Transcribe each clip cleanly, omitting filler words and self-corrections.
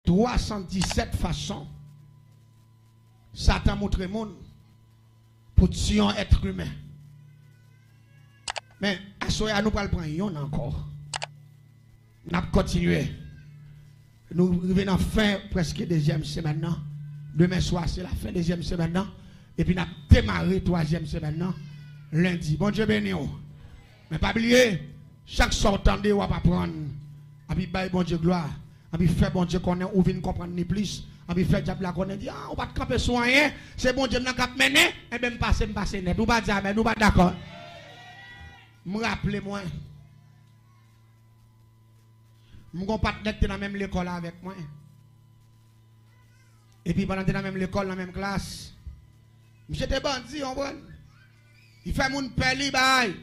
317 façons. Satan montre le monde pour tuer un être humain. Mais à ce moment, nous ne prendre encore. Nous allons continuer. Nous revenons fin presque deuxième semaine. Demain soir, c'est la fin deuxième semaine. Et puis nous allons démarrer troisième semaine. Lundi. Bon Dieu béni. Mais pas oublier, chaque sortant de vous va prendre. Et puis bon Dieu gloire. Et puis faire bon Dieu connaît ou vient comprendre ni plus. Et puis faire diable la connaît dit on va te camper sur rien. C'est bon Dieu n'a qu'à mener. Et bien me passer net. Nous pas dire mais nous pas d'accord. Me rappelez moi. Mon partenaire était dans la même école avec moi. Et puis pendant que dans la même école, dans la même classe, j'étais bandit, on voit. Il fait mon peli bail.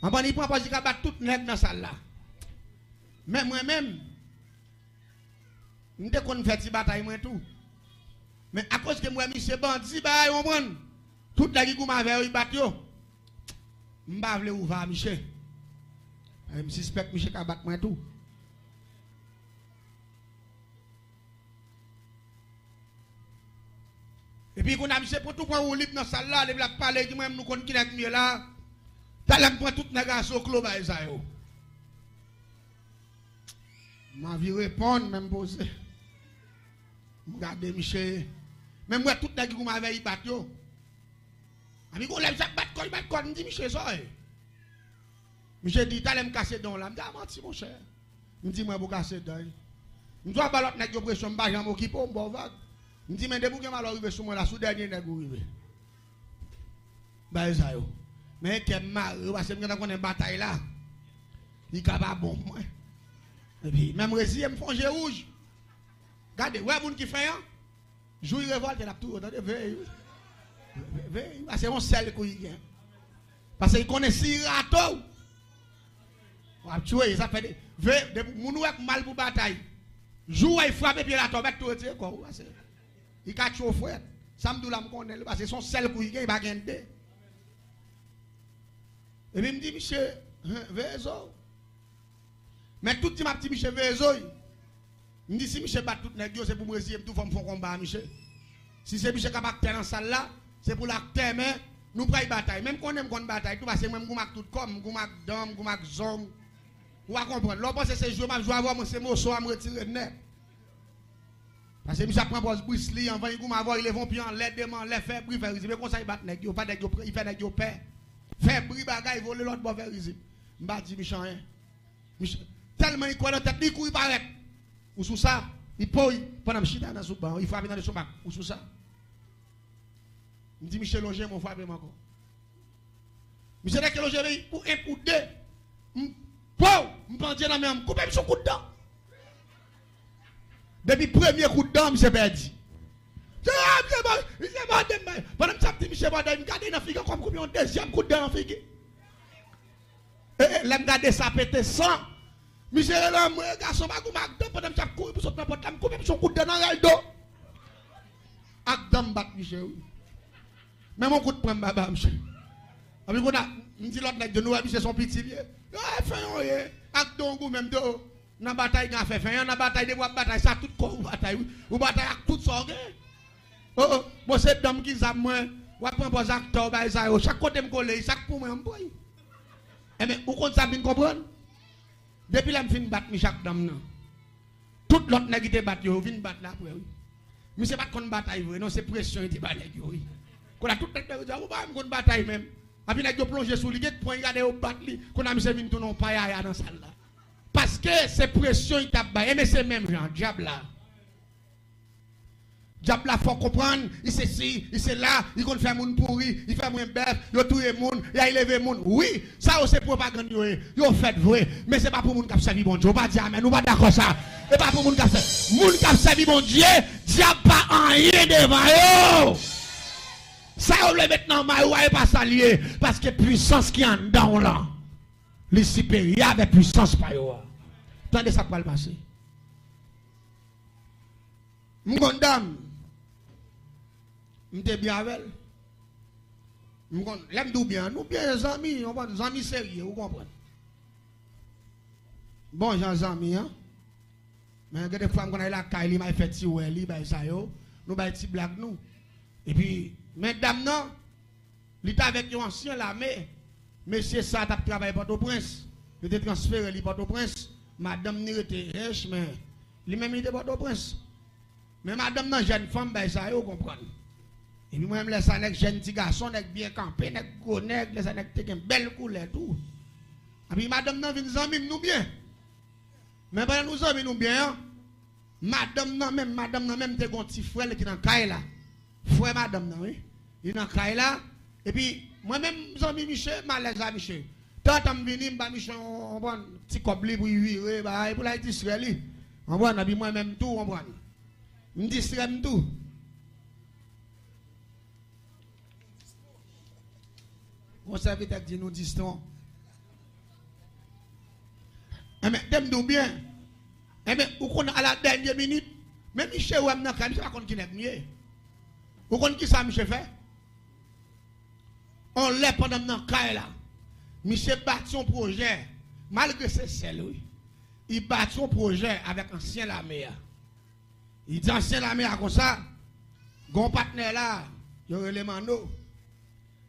On va il prend pas qu'il battre toute nèg dans salle là. Mais moi-même, m'te qu'on fait cette bataille moi tout. Mais à cause que moi monsieur bandit bail, on voit. Toute la qui m'avait battu yo. M'pa vle ouvrir monsieur. Je suspecte monsieur ka battre moi tout. Et puis, quand on a mis pour tout point où libre dans la salle là, il a parlé de moi-même, nous connaissons qui est mieux là. T'as prendre toute la gasse au club à Isaïo. Ma vie répond, même poser. Regardez, Michel. Même moi, toute la qui m'avait battu. Ami, on l'a chaque battre, me dit, Michel, ça. Michel dit, t'as me casser dans là. Je dis, ah, menti, mon cher. Je dis, moi, vous casser dans. Je dois pas l'autre nègre de pression, je vais m'occuper, je vais vague. Je dis, mais dès que je vais arriver sur moi, la sous-dernière nègre arrivé. Ben, ça y est. Mais que mal, parce que je connais une bataille là. Il est capable bon, moi. Et puis, même récit, je me fais rouge. Regardez, ouais, vous qui fait, hein? Jouer révolte, il a tout, attendez, veille. Veille, parce que c'est un sel qu'il y a. Parce qu'il connaît si râteau. On va tuer, ça fait des. Veille, mon ouek mal pour bataille. Jouer, il frappe, et puis la tombe, tout est quoi. Il a tué au frère. Ça me dit, je connais, parce que son sel qu'il y a, il va gagner. Et puis il me dit, monsieur, Vezo. Mais tout dit, ma petit monsieur Vezo. Il me dit, si monsieur bat tout nègre, c'est pour me résister, tout faire un combat, monsieur. Si c'est monsieur qui a dans la salle là, c'est pour l'acteur, mais nous prenons bataille. Même qu'on aime qu'on bataille, tout parce que même qu'on a tout comme, qu'on a dame, qu'on a zong. Vous va comprendre. L'autre, c'est ce jour, je vais avoir ces mots, à me retirer de net. Parce que monsieur prend pour Bruce en vain, il vont puis en l'aide, les faire bris, faire mais comme ça, il bat nègre, il fait nègre, père. Faire bris bagaille, voler l'autre pour faire risible. M'a dit Michel rien. Tellement il croit dans tête, il court, il paraît. Ou sous ça, il poille pendant que chita dans son banc, il frappe dans le stomac. Ou sous ça. Il dit Michel Loger, mon frère, encore. Michel Loger, pour un coup de deux, je prends dans la main, je coupe son coup de dent. Depuis le premier coup de dent, Michel perdu. Pendant que ça dit Michel Bardin, je regarde dans la figure comme un deuxième coup de dent en figure. Et là, je regarde ça péter sang. Michel, là, je garçon, je pendant que ça court pour son porte, je coupe son coup de dent dans le dos. Akdam bat Michel. Mais mon coup de poing, baba, Michel. Avec on a, je dis l'autre de nous, Michel, son petit vieux. Fais un Akdam, même de. Dans la bataille, il a fait dans la bataille, de bataille, ça tout corps, bataille, ou bataille avec tout ça. Oh, bon, c'est dame qui s'aime moi. Ou après, bon, acteur, chaque côté me colle, chaque pour moi, me boy. Eh bien, où compte ça, vous comprenez? Depuis là, je finis de battre chaque dame. Tout l'autre n'a pas battu, je viens de battre là après. Mais ce n'est pas qu'on bataille, non, c'est pression qui bat les gens. Quand on a tout le temps, on va me bataille même. Après, on a plongé sous l'idée, pour regarder au battre, qu'on a mis ce vin non pas dans la salle là. Parce que c'est pression qui t'a battu, mais c'est même genre, diable là. Diable là, faut comprendre, il c'est ci, il c'est là, il compte faire moun pourri, il fait moun bœuf, il touye moun, il a élevé moun. Oui, ça c'est propagande, il fait vrai, mais c'est pas pour moun qui a servi bon Dieu. On va dire, mais nous pas d'accord ça. C'est pas pour moun qui a servi. Moun qui a servi bon Dieu, diable pas en rien devant eux. Ça on le met dans maillot et pas s'allier, parce que puissance qui est en dedans là, les supérieurs avec puissance pas yo. Attendez ça pour le passer. Mon dame, m'étais bien avec elle. L'aime nous bien les amis, on va des amis sérieux, vous comprenez? Bon, j'ai des amis, hein? Mais des fois, on a la caille, il fait si ouais, il ça yo, nous ba petit blague nous. Et puis mesdames non, il était avec un ancien l'armée. Monsieur ça t'a travaillé Port-au-Prince. Il était transféré li Port-au-Prince. Madame ni était riche mais lui même il était Port-au-Prince. Mais madame non jeune femme ba ça yo comprendre. Et puis moi même laisse avec jeune petit garçon avec bien campé, avec gros nèg, laisse avec une belle couleur tout. Et puis madame non vinn zanmi nous bien. Mais pendant nous zanmi nous bien, madame non même te gon petit frère qui dans caille là. Frère madame non oui. Il dans caille là et puis moi-même, Zami Michel, malaise à Michel. Tant que je viens, Michel, on prend un petit cobli pour y virer, pour la distraire. On prend, et puis moi-même tout, on prend. Je distrais tout. On serviteur dit nous distraire. Mais t'aimes bien. Mais à la dernière minute, même Michel, ou Michel, je ne sais pas qui est mieux. Vous connaissez qui ça, Michel fait? On l'a pendant notre cas là. Monsieur bat son projet. Malgré c'est celle, oui. Il bat son projet avec ancien l'armée. Il dit ancien l'armée comme ça. Gon partenaire là. Il y aurait les mano.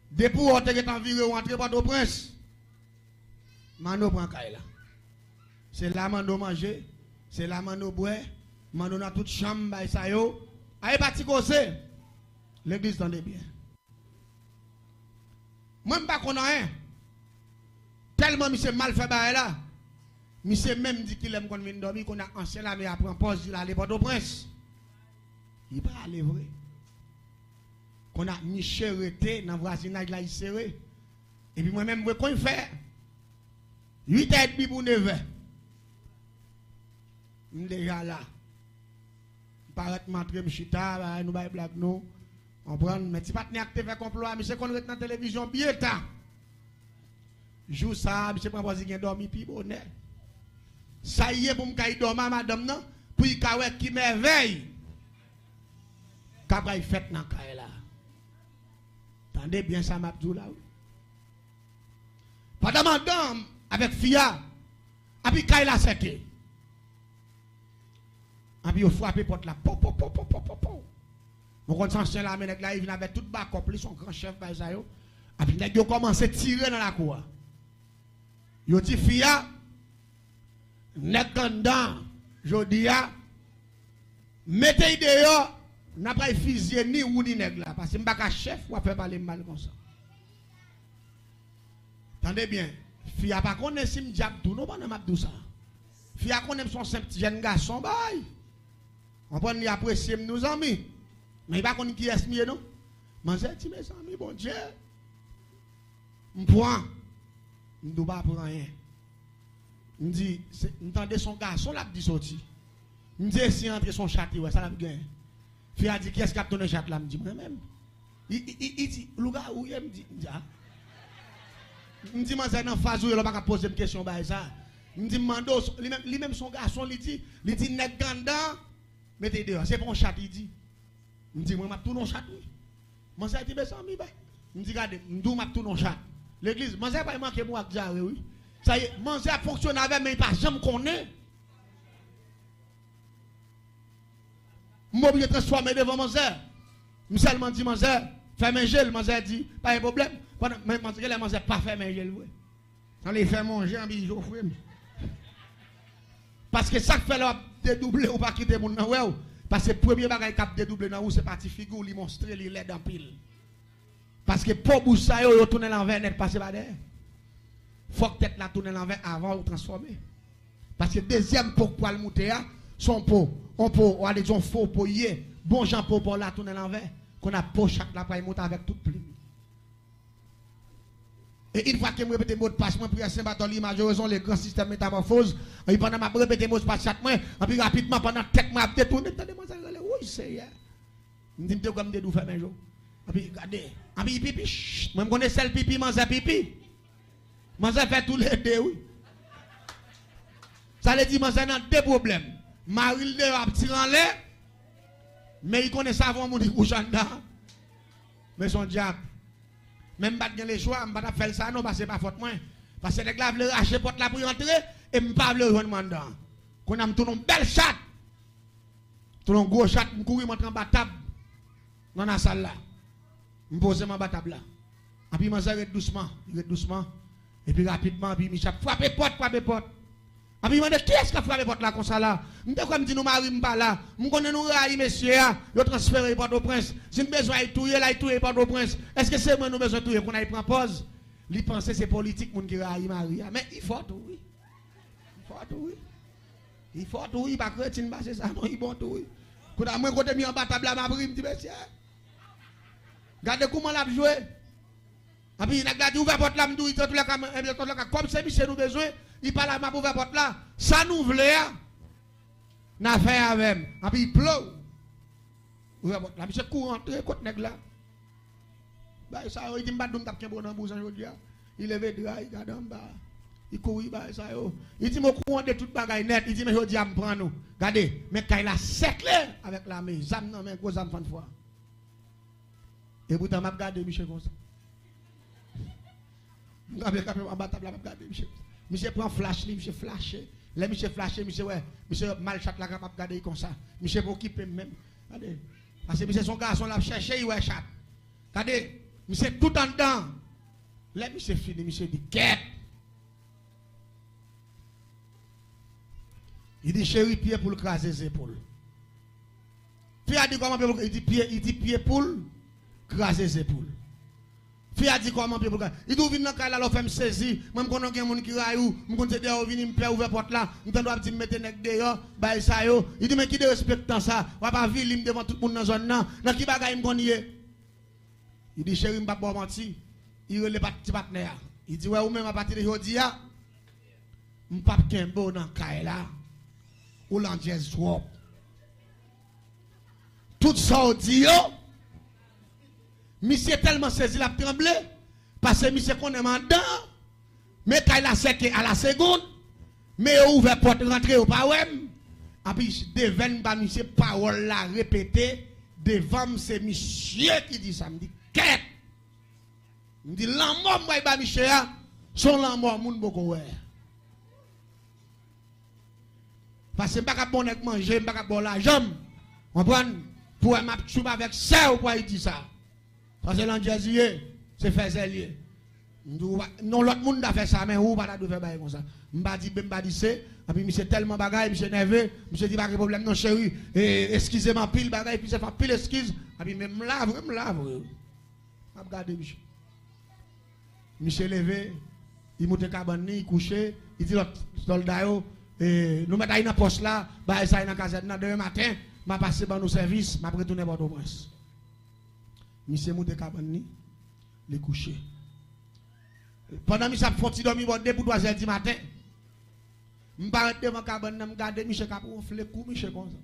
Depuis où on est environ rentrer par Port-au-Prince. Mano prend caille là. C'est là mano manger. C'est là mano boire. Mano dans toute chambre. Ça yo. Aïe parti causer. L'église tendez bien. Moi, je ne sais pas rien. Tellement monsieur mal fait là. Monsieur même dit qu'il aime qu'on vienne dormir, qu'on a ancien là, mais après un poste, il a allé Port-au-Prince. Il va aller vrai. Qu'on a Michel été dans le voisinage là, il serré. Et puis moi-même, quand il fait 8h30 pour 9h. Je suis déjà là. Je paraît m'entrer, je suis là, nous bail blague nous. On prend, mais si pas tenir fait complot, monsieur qu'on est dans la télévision bien tard. Joue ça, monsieur prend pas si dormi puis bonnet. Ça y est pour me dormir madame non, pour y kawé qui merveille. Kabra fait dans caille là. Tendez bien ça m'abdou là. Pendant madame avec fia, et puis caille là c'était. Et puis il frappe porte là. Po po po po po po po. Mon conscience là, mais là, il vient avec tout bas complet, son grand chef, par ça. Et puis, il a commencé à tirer dans la cour. Il a dit, fia, n'est qu'en je dis, mettez dehors, n'a pas fusillé ni ou ni nègre là, parce que je ne suis pas chef, ou faire parler mal comme ça. Attendez bien, fia, pas qu'on est si m'diable tout, non, pas de ça. Fia, qu'on aime son simple jeune garçon, bye. On peut y apprécier nos amis. Mais il va pas qui est mieux, non? Mais c'est mes amis, bon Dieu. Je prends. Je ne dois pas prendre rien. Je dis, entendez son garçon là qui sorti. Je dis, si entre son chat, ça l'a gagné. Puis il dit, qui est-ce qui a tourné chat là? Je dis, moi-même. Il dit, le gars, où il me dit, je dis, moi, c'est dans phase où il n'a pas posé une question, ça. Je dis, lui-même son garçon, il dit, n'est gandant, mettez dehors. C'est pour un chat, il dit. Je dis, moi, je tourne chat. Moi, ça a été besoin de moi. Je dis, regardez, je tourne chat. L'église, moi, ça n'a pas manqué moi avec Jarre, oui. Ça y est, moi, ça fonctionne avec, mais pas jamais connaît. Je suis obligé de transformer devant mon zère. Je seulement dit, mon zère, fais manger, mon zère dit, pas de problème. Mais mon zère, pas fait manger, oui. On les fait manger en bijou, frère. Parce que ça fait là, dédoubler ou pas quitter mon nom, parce que le premier bagage qui a dédoublé dans vous, c'est parti figure, il monstre, il l'aide en pile. Parce que pour boussa, il tourne l'envers, net passé par derrière. Il faut que tête la tourne l'envers avant de transformer. Parce que deuxième pour le monter, son pot, on peut, on a des gens faux pour y est, bon gens pour la tourner l'envers, qu'on a pour chaque la pour monter avec toute plume. Et une fois que je répète le mot de passe, moi, pour Saint-Barthélemy, l'image, raison, les grands systèmes métamorphose, et pendant que je répète le mot de passe chaque mois, et puis rapidement, pendant que je m'a détourné, attendez-moi, ça, oui, c'est hier. Je me dis, je vais me faire un jour. Et puis, regardez, et puis, pipi, moi, je connais celle pipi, manger pipi. Manger fait tous les deux, oui. Ça veut dire, manger dans deux problèmes. Marie, il a tiré en l'air, mais il connaît ça avant mon couche en dedans. Mais son diable. Même pas les choix, je ne vais pas faire ça, non, parce que ce n'est pas faute moi. Parce que les gars veulent racheter porte là pour y entrer, et je ne vais pas le rejoindre dedans. Quand on a une belle chatte, Tout le gros chat, je cours, je monte en bas table. Dans la salle là. Je pose ma table là. Et puis, je m'arrête doucement. Et puis, rapidement, puis, je frappe porte. Et puis, je me dis, qui est-ce qui a frappé porte là comme ça là? Je me dis, comme dit, nous marie pas là. Je connais nous railler, monsieur, je transfère Port-au-Prince. Si nous besoin de touiller, là, il touille Port-au-Prince. Est-ce que c'est moi nous besoin de touiller qu'on aille prendre pause? Lui penser c'est politique, moun qui raille Marie. Mais il faut tout, oui. Il faut tout, oui. Pas chrétien, c'est ça, non, il bon tout, oui. Quand moi, quand je mis en bas table, ma prime, je dis, monsieur. Regardez comment l'a joué. Et puis, il a gardé ouvert porte là, comme c'est Michel nous besoin, il parle à ma ouvert porte là. Ça nous voulait, n'a fait avec. Et puis, il pleut. Ouvert porte là, Michel court entrer, côté nègre là. Bah, ça, il dit, je ne sais pas bon aujourd'hui. Il lève le drap, il regarde en bas. Il court, bah, ça, il dit, je cours de toute bagaille net. Il dit, mais je dis, je prends nous. Regardez, mais quand il a seclé avec la main, zam non, mais gros zam fan fois. Et pourtant, je regarde Michel comme ça. Monsieur prend flash, monsieur flash. Là, monsieur flash, monsieur ouais, monsieur malchat là, capable de regarder comme ça. Monsieur pour occuper même. Regardez. Parce que monsieur son garçon l'a cherché, il ouais chat. Regardez, monsieur tout en dedans. Là, monsieur fini, monsieur dit, quête. Il dit, chéri, pied pour le craser les épaules. Puis il dit, comment il dit pied pour le craser les épaules. Puis a dit comment pied pour le craser. Il dit, venir dans le cas là, me saisir. Même quand on a des gens qui raillent, je me dis, venir me faire ouvrir porte là. Je dois me mettre nèg dehors, bah ça yo. Il dit, mais qui de respecte ça? On va pas vivre devant tout le monde dans la zone là. Dans qui bagaille me connaît? Il dit, chéri, je ne vais pas mentir. Il relève pas petit partenaire. Il dit, ouais, ou même à partir de aujourd'hui, je ne vais pas qu'un bon dans le cas là. Ou l'angèse trop. Tout ça, on dit, monsieur tellement saisi la tremblé, parce que monsieur connaît mandat, mais quand il a séqué à la seconde, mais il ouvert porte rentrer au poème, et puis devant monsieur parole la répété, devant c'est monsieur qui dit ça, me dit, qu'est-ce? Me dit, l'amour, moi, il monsieur, son l'amour, moun beaucoup, ouais. Parce que je ne peux pas bon manger, je ne peux pas bon l'argent. On prend pour un chouba avec ça ou quoi il dit ça. Parce que l'angélier, c'est faire zélier. Non, l'autre monde a fait ça, mais où pas de faire comme ça. Je ne dis c'est, et puis monsieur tellement bagaille, monsieur nerveux, monsieur dit pas de problème, non chéri, excusez-moi, pile bagaille, puis c'est pas pile excuse, et puis me lave. Je regarde monsieur. Monsieur levé, il monte cabane, il couche, il dit l'autre soldat, nous mettons dans la poste là, bah ça dans la casette demain matin, m'a passé dans nos services, m'a retourné à Port-au-Prince. Monsieur monte cabane, il couche. Pendant que je suis dormi pour 3h du matin, je suis arrêté devant la cabane, je regarde Michel Capon, je fais coup, Michel comme ça.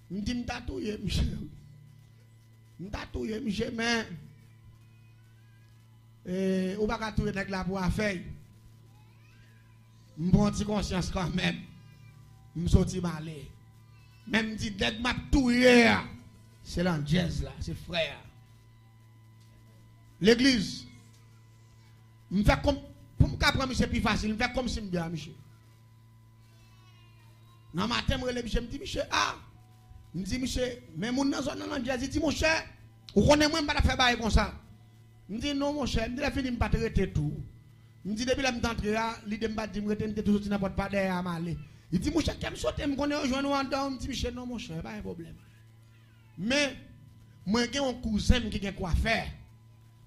Je me dis, je tatouille, Michel. Je tatouille, Michel, mais. On va pas tatouiller avec la pour affaire. Je prends une conscience quand même. Je suis malé. Même si dès que je touille, c'est l'angèse là, c'est frère. L'église, je fais comme, pour me comprendre, c'est plus facile, je fais comme si je me dis, Michel. Dans le matin, je me dis, Michel, je me dis, Michel, mais mon dans zone l'angèse, il dit, mon cher, vous connaissez moi, je ne vais pas faire comme ça. Je me dis, non, mon cher, je me dis, je ne vais pas traiter tout. Je me dis, depuis que je suis entré, l'idée de me dire, je vais toujours n'importe pas derrière m'aller. Il dit, mon cher, je saute, je connais rejoindre en dedans. Je me dis, Michel, non, mon cher, pas un problème. Mais, moi, j'ai un cousin qui a quoi faire.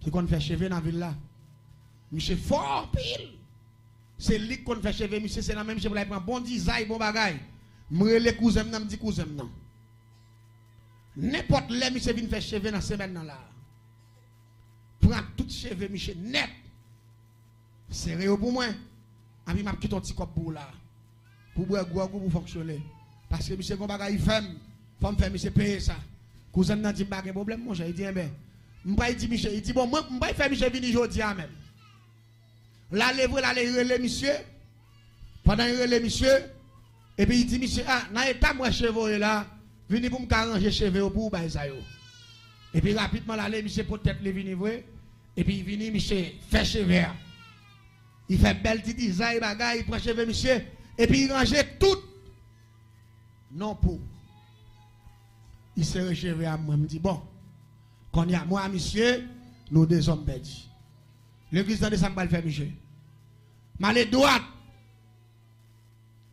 Qui qu'on fait cheveux dans la ville là. Monsieur fort pile. C'est lui qu'on fait cheveux, monsieur, c'est la même chose, il prend bon design, bon bagaille. Moi, les cousins, je dis cousin, non. N'importe les monsieur vient faire cheveux dans la semaine là. Prends tout cheveux, monsieur, net. Sérieux pour moi. Et puis, je vais un petit cop pour là. Pour boire, pour fonctionner. Parce que monsieur, bon bagaille, il fait, faut me faire, monsieur, payer ça. Cousin, n'a dit pas de problème, mon cher, il dit, ben. Il dit Michel, il dit bon, moi, je vais faire Michel venir aujourd'hui même. Là, il relève monsieur. Pendant il relève monsieur. Et puis il dit Michel, dans l'état, moi, cheveux là, venez pour me arranger cheveux pour vous, ça yo. Et puis rapidement, là, Michel peut-être le venir voir. Et puis il vient, Michel, fait cheveux. Il fait belle petite design, bagaille, il prend cheveux, monsieur. Et puis il range tout non pour. Il s'est réchauffé à moi, il me dit, bon, quand il y a moi, monsieur, nous deux hommes perdus. L'église de ça va le faire, monsieur. Mais les droites,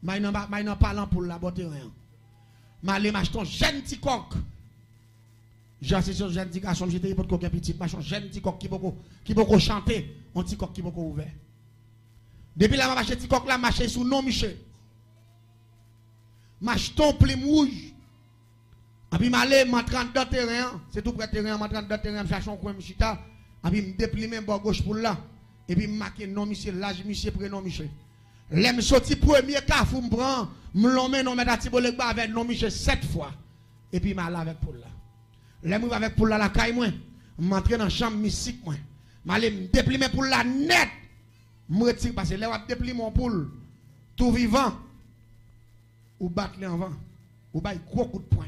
mais il n'en parlant pour la beauté rien. Mais les machetons jeune petit coq. J'ai assisté jeune petit garçon, j'étais pour coq petit, machin jeune petit coq qui peut chanter, un petit coq qui peut ouvert. Depuis là, ma petit coq là, marché sous nom, monsieur. Machetons plume rouge. Et puis, je suis rentré dans le terrain, c'est tout près du terrain, je suis rentré dans le terrain, je cherche un coin, et puis je déplime un bord gauche pour là, et puis je marque non, monsieur, l'âge, monsieur, prénom, monsieur. Je suis sorti premier cafou, je prends, je l'emmène, je mets à Tibolek avec non, monsieur, 7 fois, et puis je suis avec pour là. Je suis avec pour là, la caille, je suis rentré dans la chambre mystique, je suis déplime pour là net, je me retire parce que là, je déplime mon poule, tout vivant, ou battre les avant, ou battre gros coup de poing.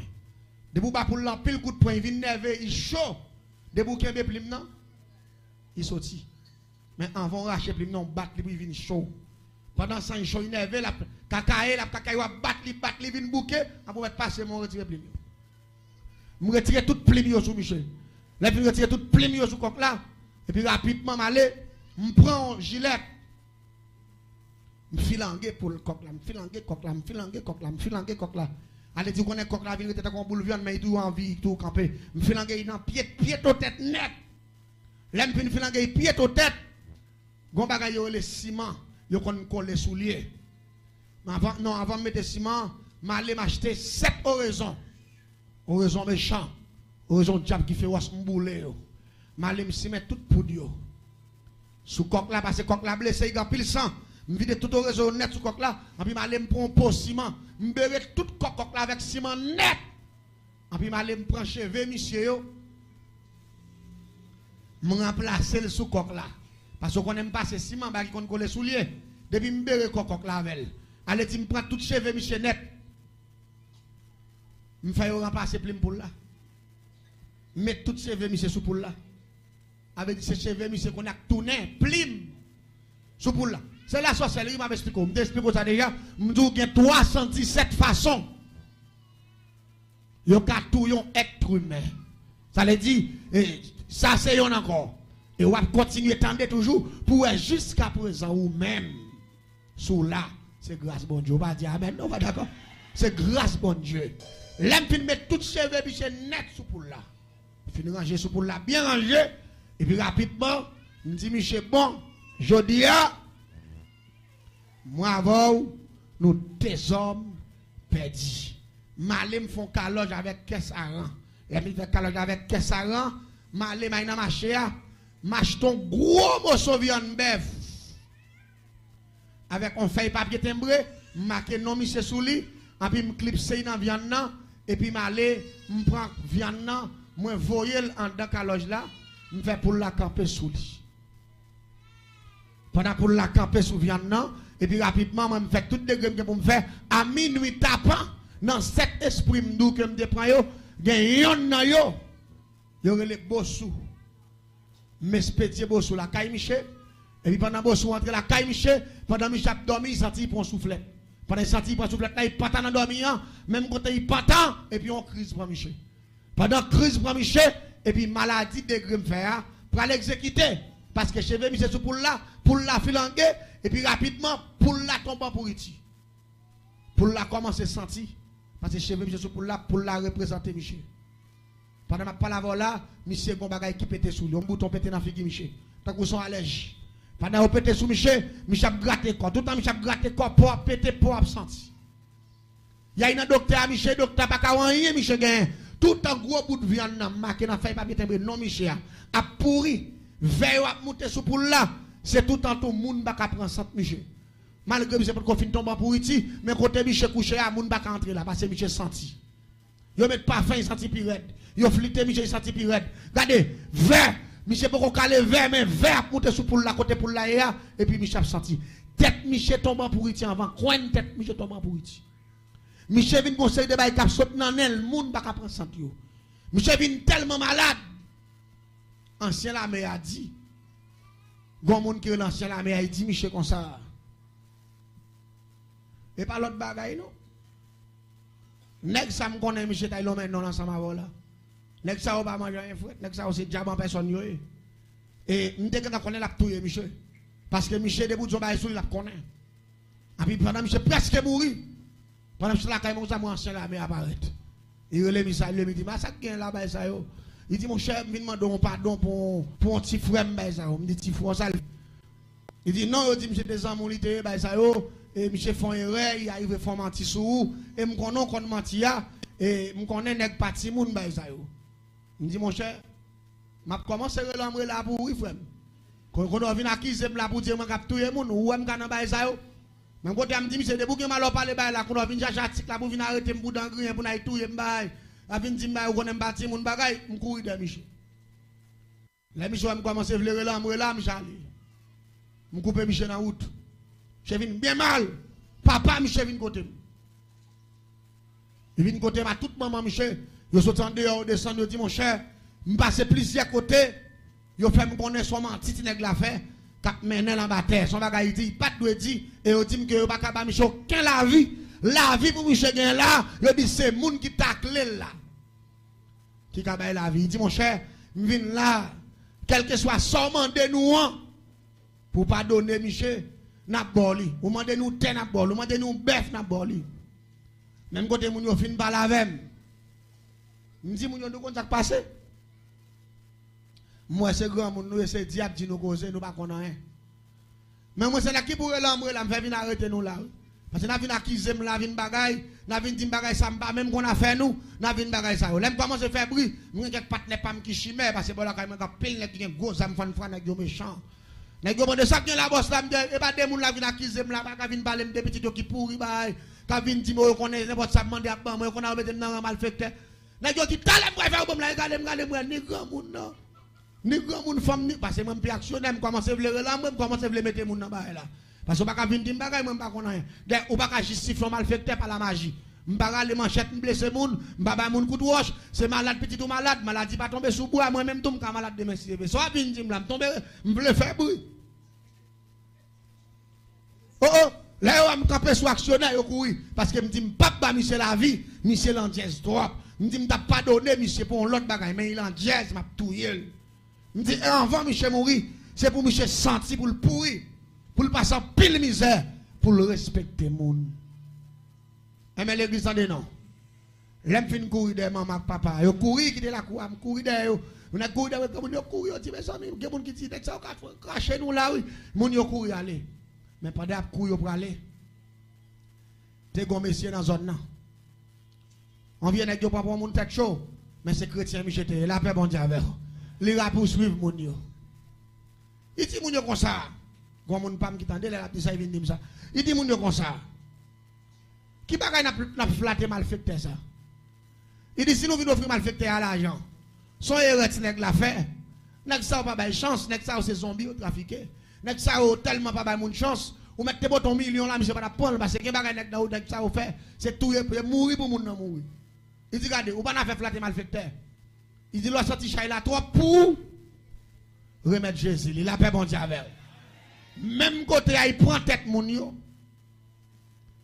Debout pour l'empile coup de poing, il vient nerveux, il chaud. Debout qui est plim non, il sorti. Mais avant racher plim non, battre lui, il vient chaud. Pendant ça, il chaud, il nerveux, la cacaille, va battre, il vient bouquer, après mettre passer mon retirer plim. Je retire toute plim sous Michel. Là, je retire toute plim sous coq là. Et puis rapidement, je prends un gilet. Je filangue pour le coq là, je filangue coq là, je filangue coq là, je filangue coq là. Allez dire qu'on est coq la ville était comme boule viande mais il doit envie tout camper. Me filangue dans pied au tête net. L'aime fin filangue pied au tête. Gon bagay yo le ciment, yo kon coller soulier. Avant de mettre ciment, m'aller m'acheter 7 oraisons. Oraison méchant. Oraison diable qui fait was m'boule yo. M'aller me mettre toute poudre yo. Sous coq là parce que coq la blessé il a pile sang. Je vide tout au réseau net sur coq là, et puis je prends un pot de ciment, je beurre tout coq là avec ciment net, et puis je prends cheveux, monsieur, je remplace le sous coq là. Parce qu'on n'aime pas ce ciment, qu'on colle sous lié. Depuis je beurre coq là avec. Allez, je prends tout cheveux, monsieur net. Je fais remplacer plume pour là. Mettre tout cheveux, monsieur, sous pour là. Avec ces cheveux, monsieur, qu'on a tourné, plume, sous pour là. C'est la sorcellerie, m'a expliqué. Je m'explique ça déjà. Je dis qu'il y a 317 façons. Il y a tout un être humain. Ça veut dire, ça c'est un encore. Et on va continuer à tendre toujours pour jusqu'à présent ou même. Sous là, c'est grâce bon Dieu. On va dire amen. Non, pas d'accord. C'est grâce bon Dieu. L'aime fin mettre tout cheveux biche net sous pour là. Fin ranger sous pour là, bien rangé. Et puis rapidement, je dis Michel, bon, je dis moi avant, nous deux hommes perdus. Malé me font caloge avec caisse à rang. Et puis fait caloge avec caisse à rang. Malé m'a dans marché m'achète ton gros morceau viande bœuf. Avec un feuille papier timbré, marqué non monsieur sous lui, et puis me clipser dans viande nan, et puis malé me prend viande nan, moi voyer en dans caloge là, me fait pour la camper sous lui. Pendant pour la camper sous viande nan, et puis rapidement, je fais tout de graines pour me faire à minuit tapant dans cet esprit m'dou que me déprend yo, gen yon nan yo. Yo relé bossou. M'espédier bossou la caille Michel. Et puis pendant bossou entre la caille Michel, pendant Michel dormi, il senti pour soufflet. Pendant il senti pour soufflet là, il patant dans dormi même quand il patant et puis on crise pour Michel. Pendant crise pour Michel et puis maladie de graines faire pour l'exécuter parce que cheveux Michel sous pour la filangue. Et puis rapidement, pour la tombe pour iti. Pour la commencer à sentir. Parce que cheveux, monsieur, pour la représenter, monsieur. Pendant ma parole là, monsieur, gon bagay qui pète sous lui. On bouton pète dans la figure, monsieur. Tant qu'on sont allergiques. Pendant qu'on pète sous monsieur, monsieur a gratté corps. Tout le temps, monsieur a gratté corps pour péter, pour absenti. Il y a un docteur, monsieur, docteur, pas qu'à rien, monsieur, gagne. Tout un gros bout de viande, marqué dans la feuille papier timbré. Non, monsieur, a pourri. Veille à monter sous pour là. C'est tout en tout le monde qui prend ça, monsieur. Malgré que c'est confine tombe pour iti, mais côté monsieur couché, le monde qui entrer là, parce que monsieur senti. Yo met parfum, il senti pirate. Yo flité, monsieur, il senti pirate. Regardez, vert, monsieur peut caler vert, mais vert monter sous pour la côté pour la et puis monsieur a senti. Tête, monsieur tombe pour iti avant, coin tête, monsieur tombe pour iti. Monsieur vient conseil de bail cap saute dans le monde qui prend ça. Monsieur vient tellement malade. Ancien la mère a dit. Gon moun qui est l'ancien la mais il dit Michel comme ça. Et pas l'autre bagaille non. Nèg ça me connaît monsieur Taylor maintenant ensemble avec là. Nèg ça va manger un frère, nèg ça c'est diable en personne yo. Et m'te que connaît la touyer monsieur. Parce que monsieur debout son bail sous la connaît. Et puis pendant monsieur presque mourir. Pendant que la caille mon ancien là mais apparaître. Il relève ça, il me dit "Mais ça gagne là bas ça yo." Il dit "Mon cher, me demande pardon pour un petit frère me ça." Me dit "Petit frère ça." Il dit "Non, il dit monsieur des amours il bas ça yo." Et monsieur font erreur, il arrive font mentir sous et me connais qu'on mentir et me connais nèg parti moun bas ça yo. Il dit "Mon cher, m'a commencé à relancer là pour oui frère. Quand on vient accuser là pour dire "Moi cap touyer moun ou me kana bas ça yo." Même côté me dit monsieur debout que mal parler bas là qu'on vient chercher article là pour venir arrêter me dans rien pour n'aller touyer m'bay. A vinn dire m'bay ou connais parti moun bagay, me courir de monsieur. Là monsieur me commencer à vouloir relancer là monsieur aller. Me couper monsieur dans route. Je viens bien mal. Papa, monsieur, vient côté. Il vient côté, ma toute maman, monsieur. Je suis en dehors, descend, je dis, mon cher, je passe plusieurs côtés. Je fais me connaître soit menti, tu n'as pas fait. Cap mener en bataille. Son bagage, il dit, pas de dit. Et il dit que je ne pas capable, monsieur, aucun la vie. La vie pour monsieur gain là, il dit, c'est le monde qui tacle là. Qui capable la vie. Il dit, mon cher, je viens là. Quel que soit son mandat nous, pour pas donner, monsieur. N'a boli, ou mandez nous ten n'a boli, ou mandez nous bœuf n'a boli. Même côté moun yo fin parler avec. Me dit moun yo nous kon ça passé. Moi c'est grand moun nous c'est diable dit nous causer nous pas connait rien. Mais moi c'est là qui pour l'ambre là me fait venir arrêter nous là. Parce que n'a vinn accuser me la vinn bagay, n'a vinn dire bagay ça pas même qu'on a fait nous, n'a vinn bagay ça. L'aime commence faire bruit, moi quelques partenaire pas me qui chimère parce que bon là quand même pile nèg qui gros ça me fan nèg yo méchant. Nèg yo de ça que la boss là me et pas des moun la vinn accuser me là pas vinn parler de petit qui pourri bail ka vinn dire moi connais n'importe ça demander à moi qu'on a mettre dans malfecteur nèg yo qui talem pour faire bon là regarder moi ni grand moun non ni grand moun femme ni parce que moi puis actionnaire me commencer vouloir là moi commencer vouloir mettre moun dans bail là parce que pas ka vinn dire bagay moi pas connais rien ou pas ka justifier malfecteur par la magie m'pa les manchettes blesser moun m'pa ba moun coup de roche c'est malade petit ou malade maladie pas tomber sous bois moi même tout m'ka malade demain si so vinn dire me tomber m'vle faire bruit. Oh, là, on me camper sur actionnaire, yo courir. Parce que me dit, papa, monsieur la vie, monsieur l'en jazz trop. Me dit, m't'a pas donné, monsieur, pour l'autre bagaille, mais il en jazz, m'a touillé. Me dit, avant, monsieur mourir, c'est pour monsieur sentir, pour le pourrir, pour le passer en pile misère, pour le respecter, moun. Mais l'église en non. L'aime fin courir de maman, papa, yo courir, qui de la cour, me courir de yo. On a courir de comme yo courir, dit, mes amis, il y a des gens qui disent, ça, cracher nous là, oui. Moun yo courir, aller. Mais pendant que couille pour aller, t'es gon monsieur dans la zone là. On vient avec pas pour mon tête chaud, mais c'est chrétien Michel te la paix bon Dieu avec. Les va poursuivre mon yo. Il dit mon yo comme ça. Gon mon pam qui tande la dit ça il vient dire ça. Il dit mon yo comme ça. Qui bagay n'a flatté malfecteur ça. Il dit si nous venons offrir malfecteur à l'argent. Son erreur nèg la fait. Nèg ça pas bail chance, nèg ça c'est zombie ou trafiqué. Nèg ça tellement pas bail mon chance. Ou mettre ton million là, monsieur pas prendre parce que bagay nèg dans nèg ça fait, c'est tout pour mourir pour moun nan mourir. Il dit regardez, ou pas n'a fait flatter malfecteur. Il dit l'on sorti chay là trop pour remettre Jésus, il a paix bon Dieu avec. Même côté il prend tête moun yo.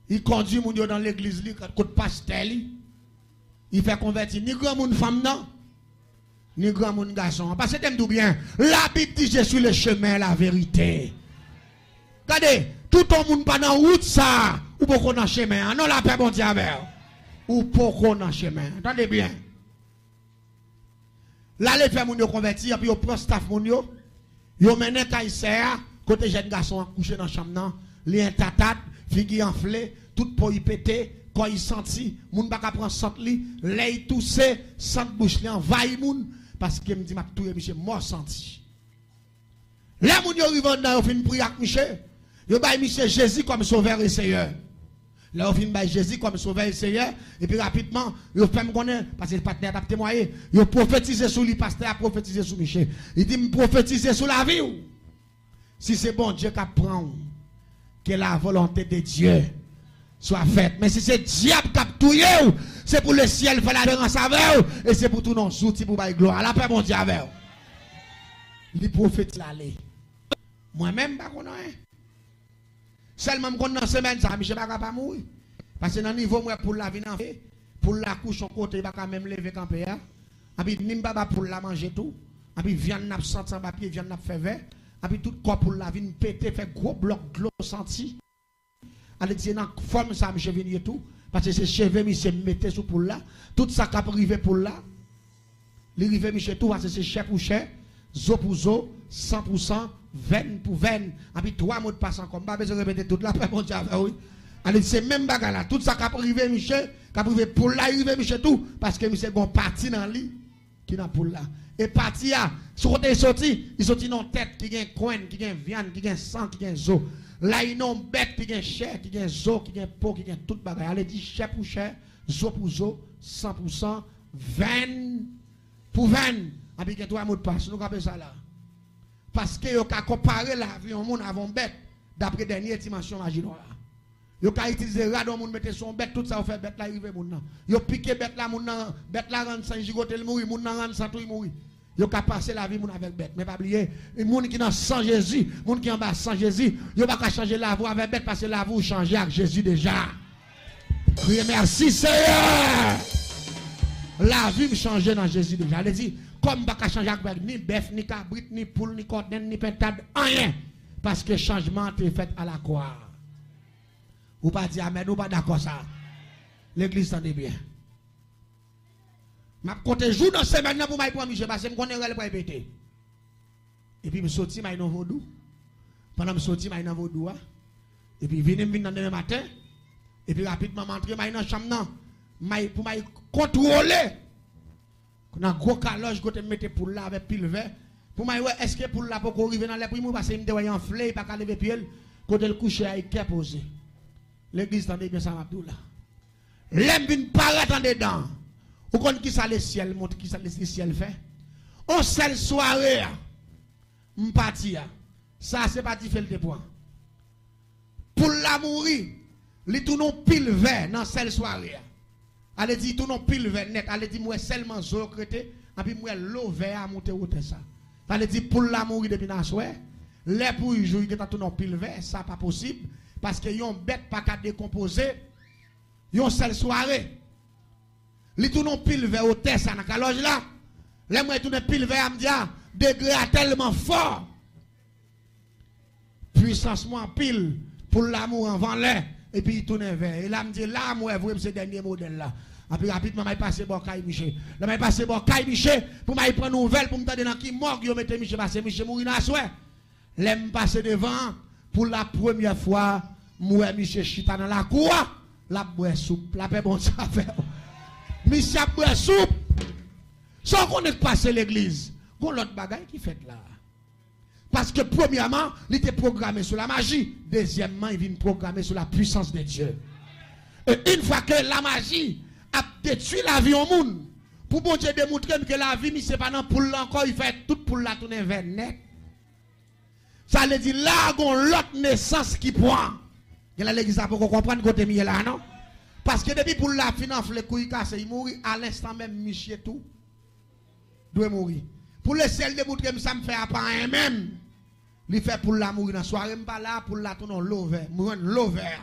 Il conduit moun yo dans l'église li côté pasteur li. Il fait convertir ni grand moun femme non. Ni grand moun garçon parce que t'aimes tout bien. La Bible dit je suis le chemin la vérité. Regardez, tout le monde pas dans route ça, ou pas qu'on dans chemin. Non la paix bon Dieu avec. Ou pas qu'on dans chemin. Attendez bien. Là les faire moun yo convertir puis yo prend staff moun yo. Yo mène Kaiser côté jeune garçon couché dans chambre nan, li tatat, figi enflé, tout pour y péter. Quand il senti, moun pas prendre sant li, l'œil toussé, sant bouche li envahi moun parce que me dit m'a touyer monsieur mort senti. Là moun yo rive dans yo fin prier avec monsieur. Yo bay monsieur Jésus comme sauveur et Seigneur. Là yo fin bay Jésus comme sauveur et Seigneur et puis rapidement yo fait me connaître parce que le partenaire a témoigné, yo prophétiser sur lui pasteur a prophétiser sur monsieur. Il dit me prophétiser sur la vie ou. Si c'est bon Dieu qui prend que la volonté de Dieu soit faite. Mais si c'est diable qui a touillé, c'est pour le ciel faire la différence avec et c'est pour tout non souti pour bailler gloire. La paix mon Dieu avec. Les prophètes l'aller. Moi-même pas connais. Seulement dans semaine ça, je pas capable mourir. Parce que dans niveau moi pour la vie pour la couche en côté, il va quand même lever camper. Et puis, Nimbaba pour la manger tout. Et puis, viande n'a senti en papier, viande n'a fait vert. Et puis, tout corps pour la viande péter, fait gros bloc de l'eau senti. Elle dit, dans forme ça, monsieur venir tout. Parce que c'est cheveux, monsieur mettez sous pour là. Tout ça qui a privé pour là. Les rive, monsieur tout, parce que c'est cher pour cher. Zo pour zo, 100%, 20 pour 20. Et puis, 3 mots de passe en combat. Je vais répéter tout là, après mon Dieu, oui. Elle dit, c'est même bagarre là. Tout ça qui a privé, monsieur, qui a privé pour là, il monsieur tout. Parce que monsieur, bon parti dans lui, qui n'a pour là. Et parti là, sur côté sorti, il sorti dans tête, qui a coin, qui a viande, qui a sang, qui a zo. Là, il y a une bête qui a chair, qui a zo, qui a peau, qui a toute bagarre. Elle dit, chair pour chair, zo pour zo, 100%, 20 pour 20. Et puis, il y a 3 mots de passe. Nous appelons ça là. Parce que vous avez comparé la vie au monde avant bête, d'après dernière dimension imaginaire. Vous avez utilisé radon, vous mettez son bête, tout ça, vous faites bête là, arrive moun nan. Vous piquez bête là, moun nan, bête là, rend sans gigote, il mourit, moun nan rend sans tout, il mourit. Vous avez passé la vie moun avec bête. Mais pas oublier, les gens qui sont sans Jésus, les gens qui sont en bas sans Jésus, vous n'avez pas changer la vie avec bête parce que la vie change avec Jésus déjà. Criez merci Seigneur. La vie change dans Jésus déjà. Elle dit, comme pas changer avec ni bœuf, ni cabrit, ni poule, ni cordon, ni pétade, rien. Parce que le changement est fait à la croix. Ou pas dire amen, ou pas d'accord ça. L'église s'en est bien. Je compte jour dans cette semaine pour m'y prendre, parce que je connais elle pour répéter. Et puis je sorti dans Vaudou. Pendant que je sorti dans Vaudou, et puis je viens dans demain matin. Et puis rapidement je rentre dans la chambre pour m'y contrôler. Dans gros caloche, je mettre pour là avec pile vert. Pour m'y voir est-ce que pour là pour arriver dans les prix, parce que je me dis en flé, pas qu'à lever pied, quand le coucher avec qui posé. L'église tendez bien ça Abdoula. L'aime vient paraître en dedans. Vous connaissez qui ça le ciel montre, qui ça le ciel fait. On seule soirée, m'parti ça c'est pas différent de point. Pour la mourir, li tout non pile vert dans celle soirée. Elle dit tout non pile vert net, elle dit moi seulement zo crété, et puis moi l'eau vert à monter ou ça. Elle dit pour la mourir depuis dans soir, les pour jouer que tout non pile vert, ça pas possible parce que yon bête pas qu'à décomposer. Yon seule soirée. Li tout non pile vert au test ça dans caloge là. Les moi tout non pile vert me dit degré tellement fort. Puissance moins pile pour l'amour en vent l'air et puis il tourne vers et là me dit là moi vous ce dernier modèle là. Et puis rapidement m'a passé bon Kay Miché. Là m'a passé bon Kay Miché pour m'a prendre nouvelle pour me tendre dans qui mort yo mette Miché parce que Miché mourir dans soir. L'aime passer devant pour la première fois moi Miché chita dans la cour, la boire soupe, la paix bon ça faire. Miché boire soupe. Sans qu'on ait passé l'église. Qu'on l'autre bagaille qui fait là. Parce que premièrement, il était programmé sur la magie. Deuxièmement, il vient programmé sur la puissance de Dieu. Et une fois que la magie a détruit la vie au monde, pour bon Dieu démontrer que la vie, c'est pas dans pour encore, il fait tout pour la tourner vers net. Ça veut dire là, on a l'autre naissance qui prend. Il y a l'église pour comprendre côté mieux là, non? Parce que depuis pour la finance, les couilles cassées, il mourit à l'instant même, Michel tout. Doit mourir. Pour le seul démontrer que ça me fait à part un même. Il fait pour la mourir dans la soirée, pas là pour la tourner l'over. L'over.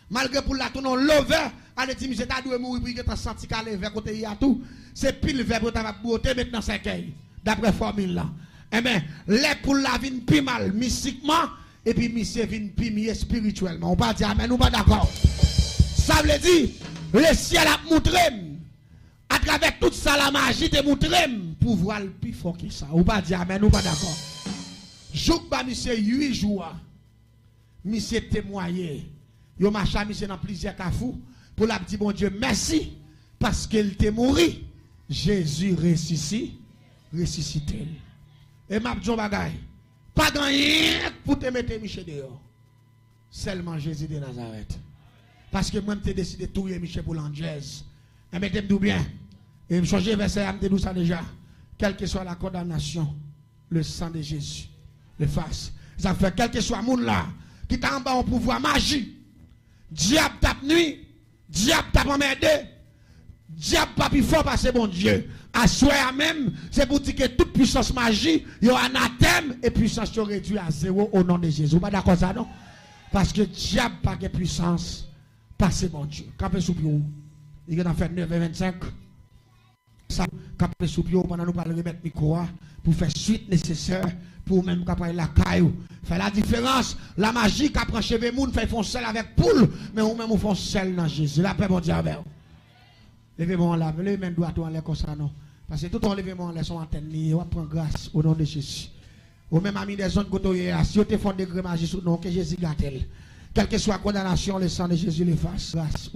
Malgré pour la tourner l'over, elle dit, monsieur, tu dois mourir pour que tu senti qu'elle est vers côté, il y a tout. C'est pile vers pour ta beauté maintenant 5 ans. D'après formule là. Eh bien, les pour la vie plus mal mystiquement, et puis monsieur vient plus mieux spirituellement. On va dire, amen, nous pas d'accord. Ça veut dire, le ciel a montré, à travers toute ça, la magie te montré, pour voir le plus fort que ça. On va dire, amen, nous pas d'accord. Jouk ba monsieur 8 jours, monsieur témoigné. Yo marcha monsieur dans plusieurs cafous pour la dire bon Dieu merci parce qu'il t'est mort. Jésus ressuscité. Et m'a dit bagay. Pas grand rien pour te mettre Michel dehors. Seulement Jésus de Nazareth. Parce que moi je décidé de tuer Michel pour l'anglaise. Et mettez tout bien. Et me changer verset à me ça déjà. Quelle que soit la condamnation, le sang de Jésus le fasse. Ça fait quel que soit le monde là qui t'a en bas en pouvoir magie. Diable tape nuit, diable tape emmerdé, diable pas plus fort parce que bon Dieu. À soi même, c'est pour dire que toute puissance magie, il y a un anathème et puissance réduite à zéro au nom de Jésus. Vous pas d'accord ça non? Parce que diable pas de puissance, parce que bon Dieu. Campez sous pied. Il a fait 9h25. Ça, capé sous pied pendant nous parler remettre micro pour faire suite nécessaire pour même capable la caillou. Fait la différence. La magie qui apprend cheveux moun fait font sel avec poule, mais ou même on font sel dans Jésus. La paix bon Dieu avec. Levez-moi là, levez même droit en l'air comme ça non. Parce que tout en levez-moi en l'air son antenne on prend grâce au nom de Jésus. Ou même ami des zones côté si vous te font degré magie sous nom que Jésus gâte. Quelle que soit la condamnation, le sang de Jésus les fasse grâce.